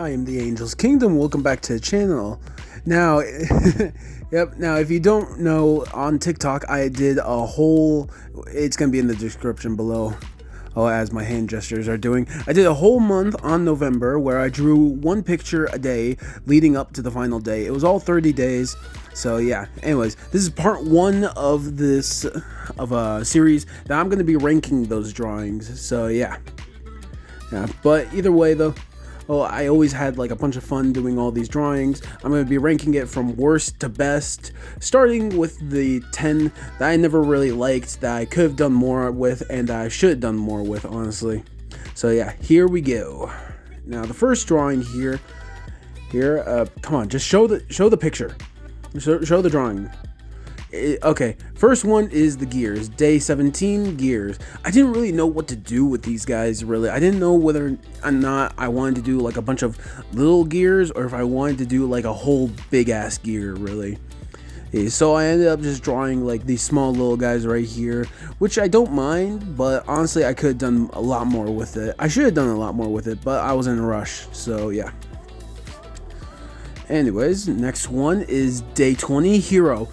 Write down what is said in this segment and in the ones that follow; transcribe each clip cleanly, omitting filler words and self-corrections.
I am the Angel's Kingdom. Welcome back to the channel. Now, yep. Now, if you don't know, on TikTok, I did a whole. It's gonna be in the description below. Oh, as my hand gestures are doing. I did a whole month on November where I drew one picture a day leading up to the final day. It was all 30 days. So yeah. Anyways, this is part one of this of a series that I'm gonna be ranking those drawings. So yeah. Yeah, but either way though, I always had like a bunch of fun doing all these drawings. I'm going to be ranking it from worst to best, starting with the 10 that I never really liked, that I could have done more with, and that I should have done more with, honestly. So yeah, here we go. Now the first drawing here, come on, just show the picture, show the drawing. Okay, first one is the gears. Day 17 gears. I didn't really know what to do with these guys, really. I didn't know whether or not I wanted to do like a bunch of little gears or if I wanted to do like a whole big ass gear, really. So I ended up just drawing like these small little guys right here, which I don't mind, but honestly I could have done a lot more with it. I should have done a lot more with it, but I was in a rush, so yeah. Anyways, next one is day 20 hero.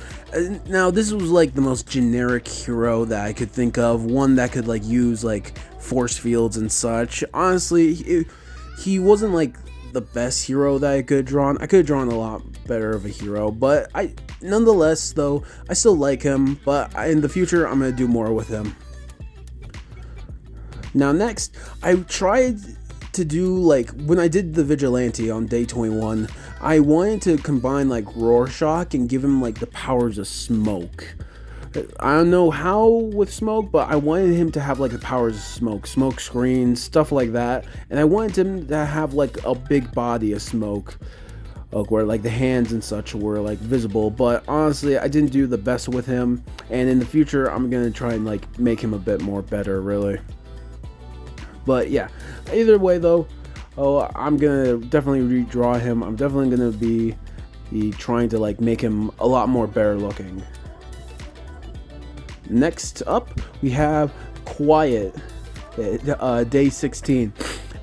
Now this was like the most generic hero that I could think of, one that could like use like force fields and such. Honestly, he wasn't like the best hero that I could have drawn. I could have drawn a lot better of a hero, but nonetheless though, I still like him, but in the future I'm gonna do more with him. Now next, I tried to do like when I did the vigilante on day 21, I wanted to combine like Rorschach and give him like the powers of smoke. I don't know how with smoke, but I wanted him to have like the powers of smoke screens, stuff like that, and I wanted him to have like a big body of smoke, where like the hands and such were like visible. But honestly, I didn't do the best with him, and in the future I'm gonna try and like make him a bit more better, really. But yeah, either way though, I'm gonna definitely redraw him. I'm definitely gonna be trying to like make him a lot more better looking. Next up, we have Quiet, day 16.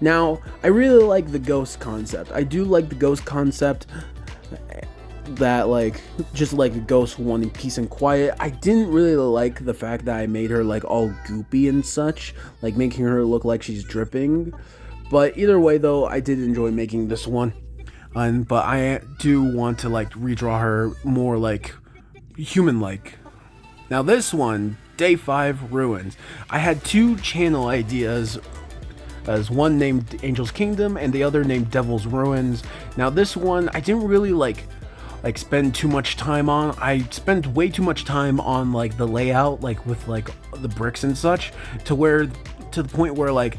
Now, I really like the ghost concept. I do like the ghost concept, that like just like a ghost wanting peace and quiet. I didn't really like the fact that I made her like all goopy and such, like making her look like she's dripping. But either way though, I did enjoy making this one, but I do want to like redraw her more like human like. Now this one, day 5 ruins. I had two channel ideas, as one named Angel's Kingdom and the other named Devil's Ruins. Now this one I didn't really like spend too much time on. I spent way too much time on like the layout, like with like the bricks and such, to the point where like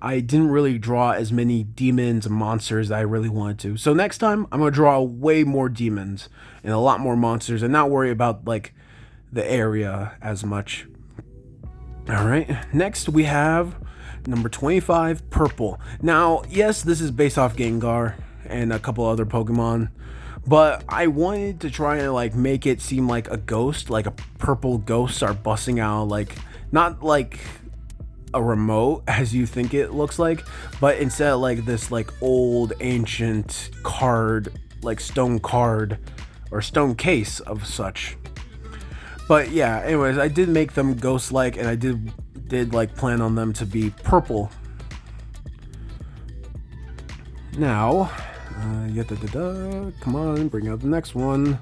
I didn't really draw as many demons and monsters that I really wanted to. So next time I'm gonna draw way more demons and a lot more monsters and not worry about like the area as much. All right, next we have number 25, purple. Now yes, this is based off Gengar and a couple other Pokemon, but I wanted to try and like make it seem like a ghost, like a purple ghosts are busting out, like not like a remote as you think it looks like, but instead like this like old ancient card, like stone card or stone case of such. But yeah, anyways, I did make them ghost like, and I did like plan on them to be purple. Now come on, bring out the next one.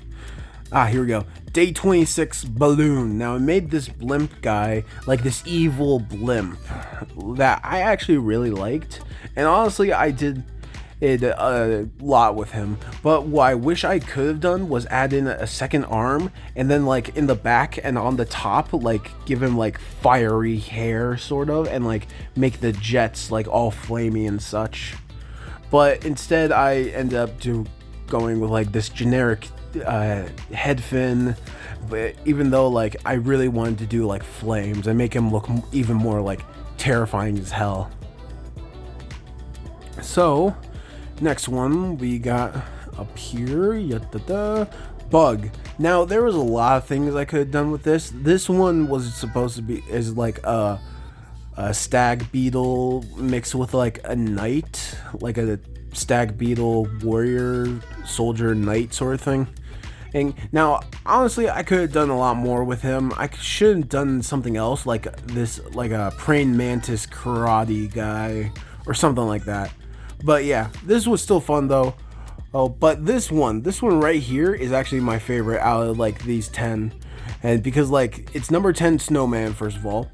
Here we go. Day 26, balloon. Now I made this blimp guy, like this evil blimp that I actually really liked, and honestly I did it a lot with him. But what I wish I could have done was add in a second arm, and then like in the back and on the top like give him like fiery hair sort of, and like make the jets like all flamey and such. But instead I ended up going with like this generic head fin, but even though like I really wanted to do like flames and make him look even more like terrifying as hell. So next one we got up here, bug. Now there was a lot of things I could have done with this. This one was supposed to be like a stag beetle mixed with like a knight, like a stag beetle warrior soldier knight sort of thing. And now, honestly, I could have done a lot more with him. I should have done something else, like this, like a praying mantis karate guy or something like that. But yeah, this was still fun though. Oh, but this one right here is actually my favorite out of like these 10, and because like it's number 10 snowman, first of all,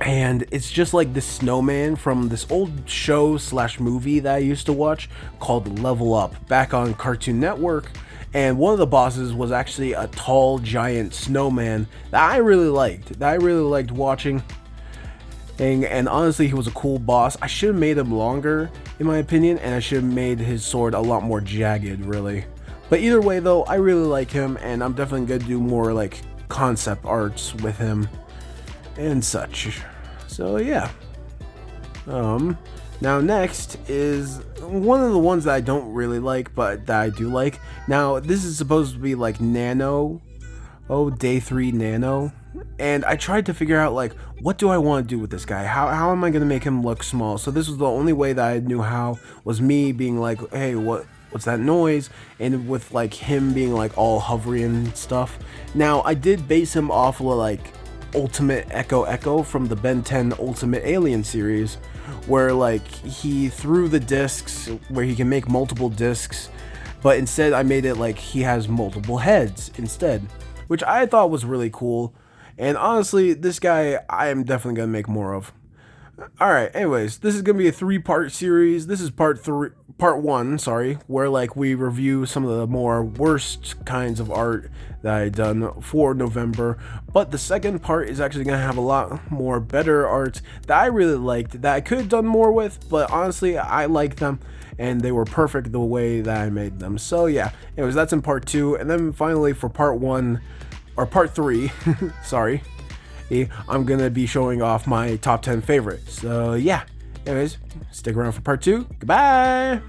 and it's just like this snowman from this old show slash movie that I used to watch called Level Up back on Cartoon Network. And one of the bosses was actually a tall giant snowman that I really liked watching. And honestly, he was a cool boss. I should have made him longer, in my opinion, and I should have made his sword a lot more jagged, really. But either way, though, I really like him, and I'm definitely gonna do more like concept arts with him and such. So yeah. Now next is one of the ones that I don't really like, but that I do like. Now this is supposed to be like Nano, Day 3 Nano, and I tried to figure out like what do I want to do with this guy? How am I gonna make him look small? So this was the only way that I knew how, was me being like, hey, what's that noise? And with like him being like all hovery and stuff. Now I did base him off of like Ultimate Echo from the Ben 10 Ultimate Alien series, where like he threw the discs where he can make multiple discs, but instead I made it like he has multiple heads instead, which I thought was really cool. And honestly, this guy I am definitely gonna make more of. Alright, anyways, this is gonna be a 3-part series. This is part 1, where like we review some of the more worst kinds of art that I done for November. But the second part is actually gonna have a lot more better art that I really liked, that I could have done more with, but honestly I like them and they were perfect the way that I made them. So yeah, anyways, that's in part 2, and then finally for part 3, sorry, I'm gonna be showing off my top 10 favorites. So yeah, anyways, stick around for part 2. Goodbye.